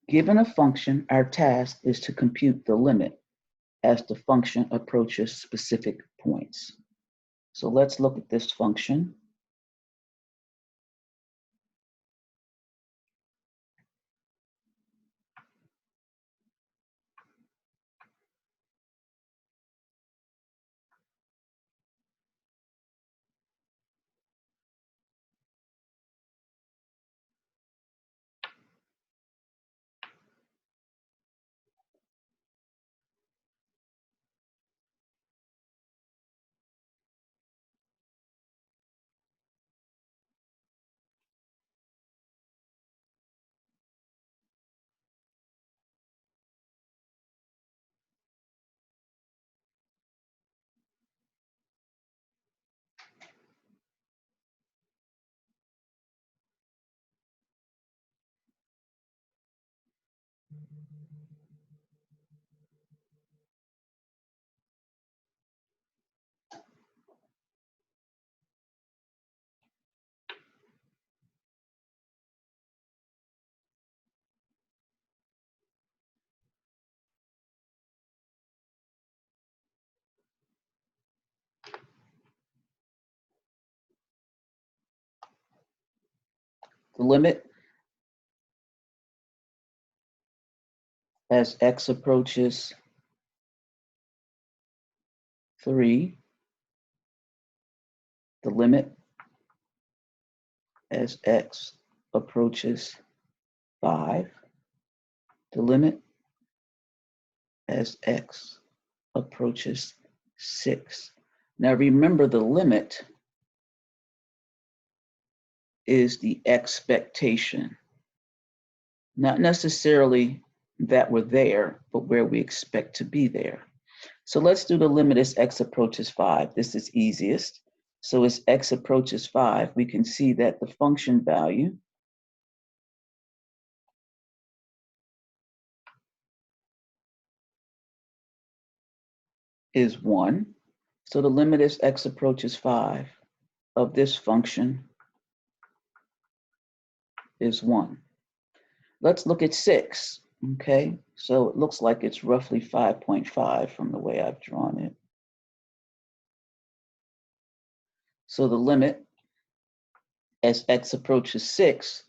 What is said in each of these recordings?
Given a function, our task is to compute the limit as the function approaches specific points. So let's look at this function. The limit as x approaches 3, the limit as x approaches 5, the limit as x approaches 6. Now remember, the limit is the expectation, not necessarily that we're there, but where we expect to be there. So let's do the limit as x approaches 5. This is easiest. So as x approaches 5, we can see that the function value is 1. So the limit as x approaches 5 of this function is 1. Let's look at 6, okay? So it looks like it's roughly 5.5 from the way I've drawn it. So the limit as x approaches 6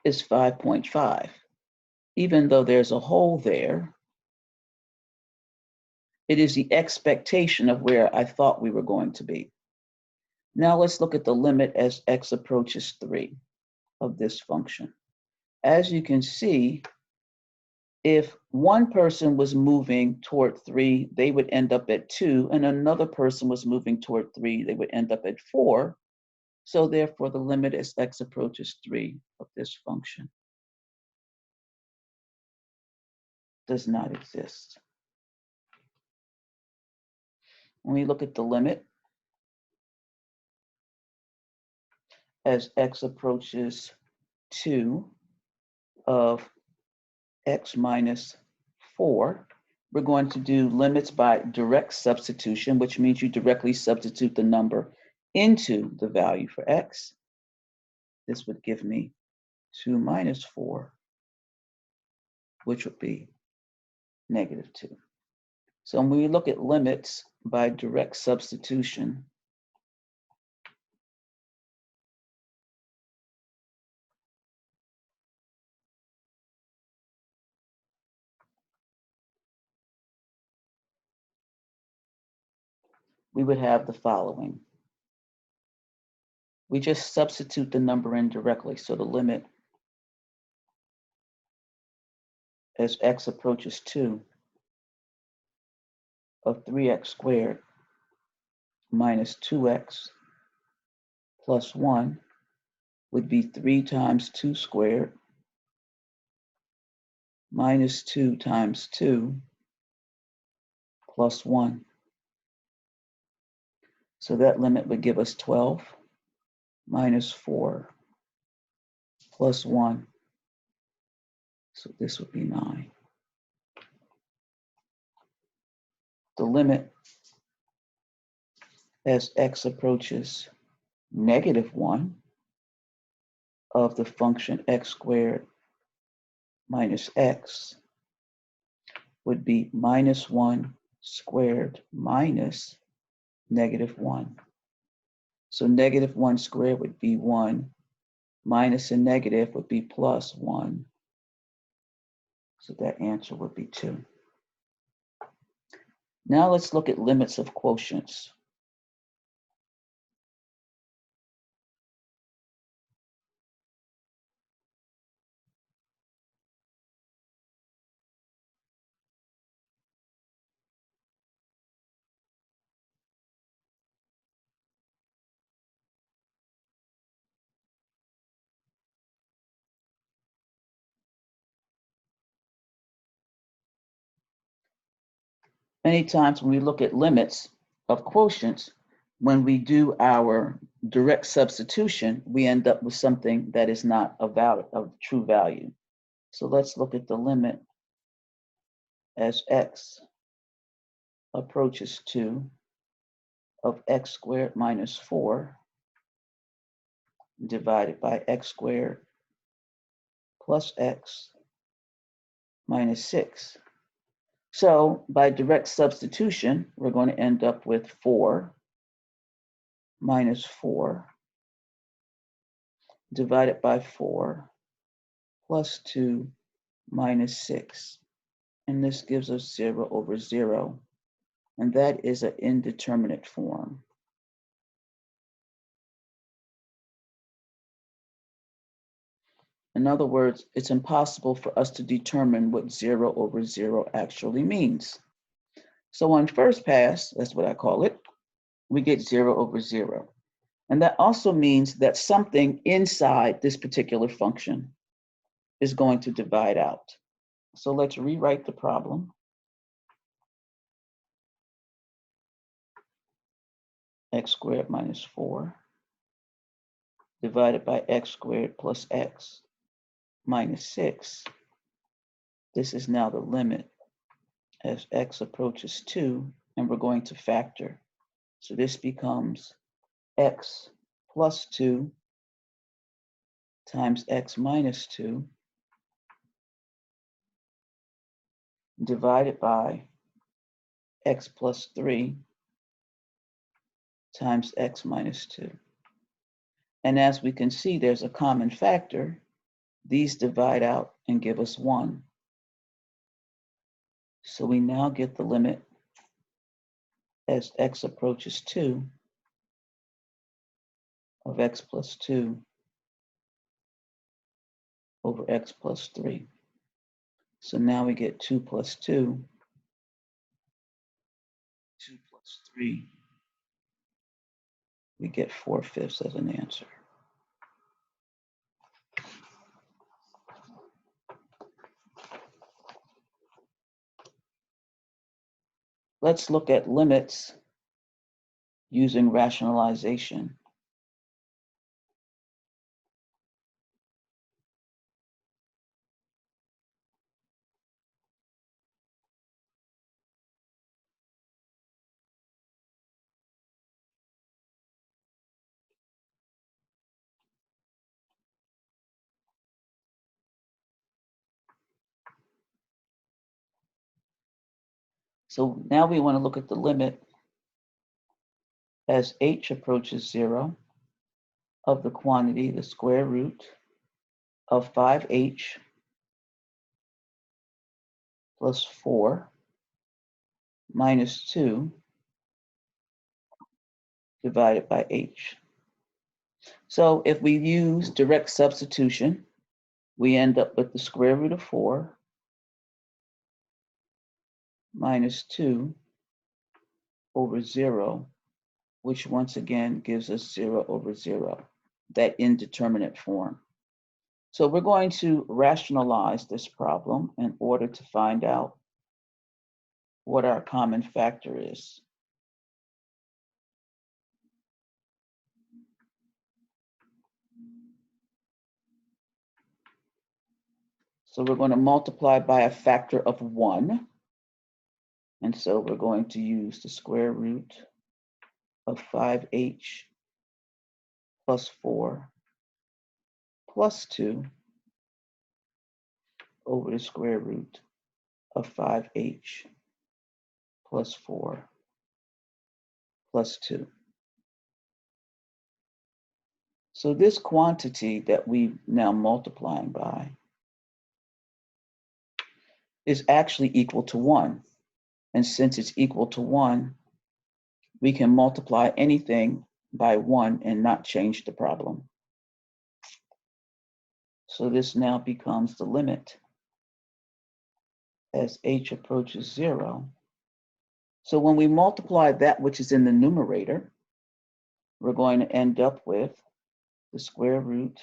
is 5.5. Even though there's a hole there, it is the expectation of where I thought we were going to be. Now let's look at the limit as x approaches 3 of this function. As you can see, if one person was moving toward 3, they would end up at 2, and another person was moving toward 3, they would end up at 4. So therefore, the limit as x approaches 3 of this function does not exist. When we look at the limit as x approaches 2 of x minus 4, we're going to do limits by direct substitution, which means you directly substitute the number into the value for x. This would give me 2 minus 4, which would be negative 2. So when we look at limits by direct substitution, we would have the following. We just substitute the number in directly. So the limit as x approaches 2 of 3x squared minus 2x plus 1 would be 3 times 2 squared minus 2 times 2 plus 1. So that limit would give us 12 minus 4 plus 1. So this would be 9. The limit as x approaches negative 1 of the function x squared minus x would be minus 1 squared minus negative 1. So negative 1 squared would be 1, minus a negative would be plus 1. So that answer would be 2. Now let's look at limits of quotients. Many times when we look at limits of quotients, when we do our direct substitution, we end up with something that is not of true value. So let's look at the limit as x approaches 2 of x squared minus 4 divided by x squared plus x minus 6. So by direct substitution, we're going to end up with 4 minus 4 divided by 4 plus 2 minus 6. And this gives us 0 over 0. And that is an indeterminate form. In other words, it's impossible for us to determine what 0 over 0 actually means. So on first pass, that's what I call it, we get 0 over 0. And that also means that something inside this particular function is going to divide out. So let's rewrite the problem. X squared minus 4 divided by x squared plus x minus 6. This is now the limit as x approaches 2, and we're going to factor. So this becomes x plus 2 times x minus 2 divided by x plus 3 times x minus 2. And as we can see, there's a common factor. These divide out and give us 1. So we now get the limit as x approaches 2 of x plus 2 over x plus 3. So now we get 2 plus 2, 2 plus 3. We get 4/5 as an answer. Let's look at limits using rationalization. So now we want to look at the limit as h approaches 0 of the quantity, the square root of 5h plus 4 minus 2 divided by h. So if we use direct substitution, we end up with the square root of 4 minus 2 over 0, which once again gives us 0 over 0, that indeterminate form. So we're going to rationalize this problem in order to find out what our common factor is. So we're going to multiply by a factor of 1. And so we're going to use the square root of 5h plus 4 plus 2 over the square root of 5h plus 4 plus 2. So this quantity that we now multiplying by is actually equal to 1. And since it's equal to 1, we can multiply anything by 1 and not change the problem. So this now becomes the limit as h approaches 0. So when we multiply that which is in the numerator, we're going to end up with the square root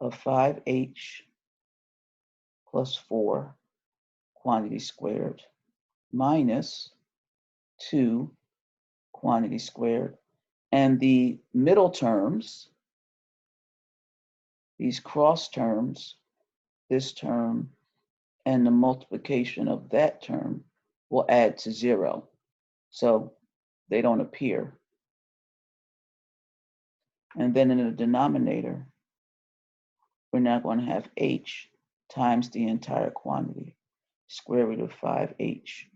of 5h plus 4 quantity squared minus 2 quantity squared. And the middle terms, these cross terms, this term and the multiplication of that term will add to 0. So they don't appear. And then in the denominator, we're now going to have h times the entire quantity, square root of 5h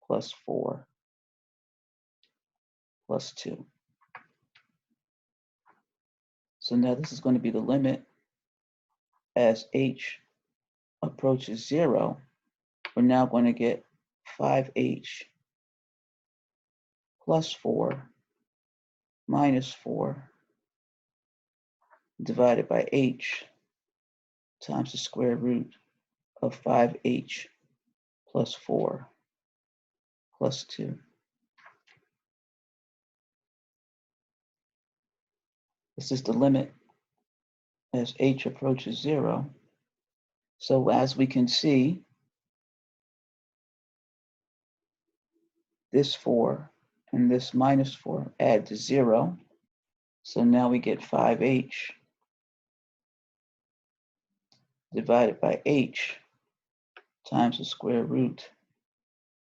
plus 4 plus 2. So now this is going to be the limit as h approaches 0. We're now going to get 5h plus 4 minus 4 divided by h times the square root of 5h plus 4 plus 2. This is the limit as h approaches 0. So as we can see, this 4 and this minus 4 add to 0. So now we get 5h divided by h times the square root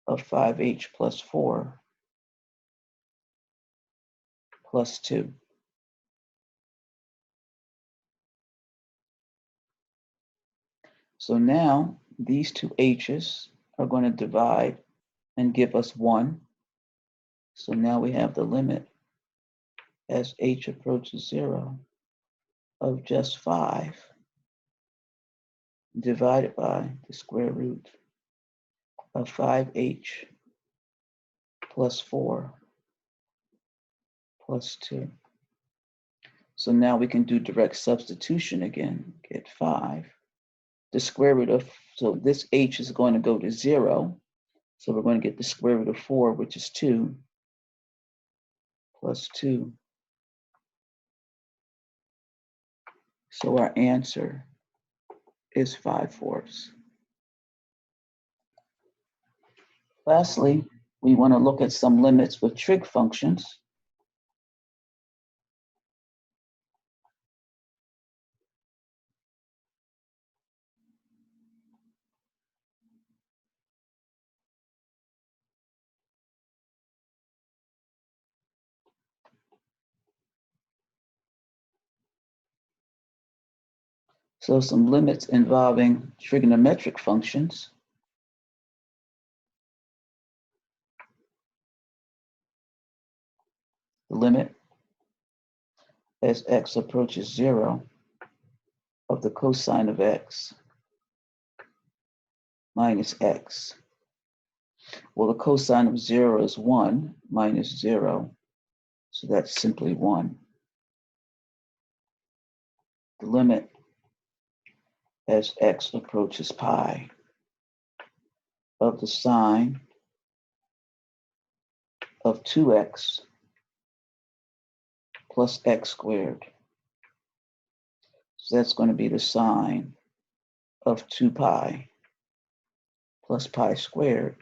of 5h plus 4 plus 2. So now these two h's are going to divide and give us 1. So now we have the limit as h approaches 0 of just 5 divided by the square root of 5h plus 4 plus 2. So now we can do direct substitution again, get 5. The square root of, so this h is going to go to 0. So we're going to get the square root of 4, which is 2, plus 2. So our answer is 5/4. Lastly, we want to look at some limits with trig functions. So some limits involving trigonometric functions. The limit as x approaches 0 of the cosine of x minus x. Well, the cosine of 0 is 1 minus 0, so that's simply 1. The limit as x approaches pi of the sine of 2x plus x squared. So that's going to be the sine of 2 pi plus pi squared.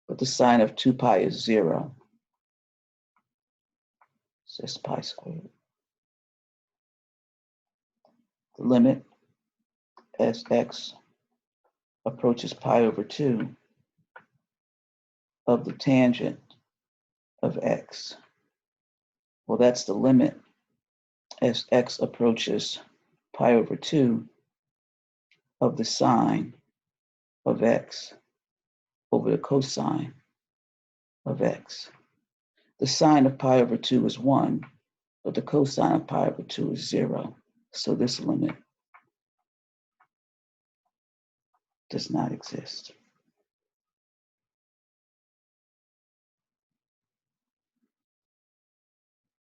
But the sine of 2 pi is 0. So it's pi squared. The limit as x approaches pi over 2 of the tangent of x. Well, that's the limit as x approaches pi over 2 of the sine of x over the cosine of x. The sine of pi over 2 is 1, but the cosine of pi over 2 is 0. So this limit does not exist.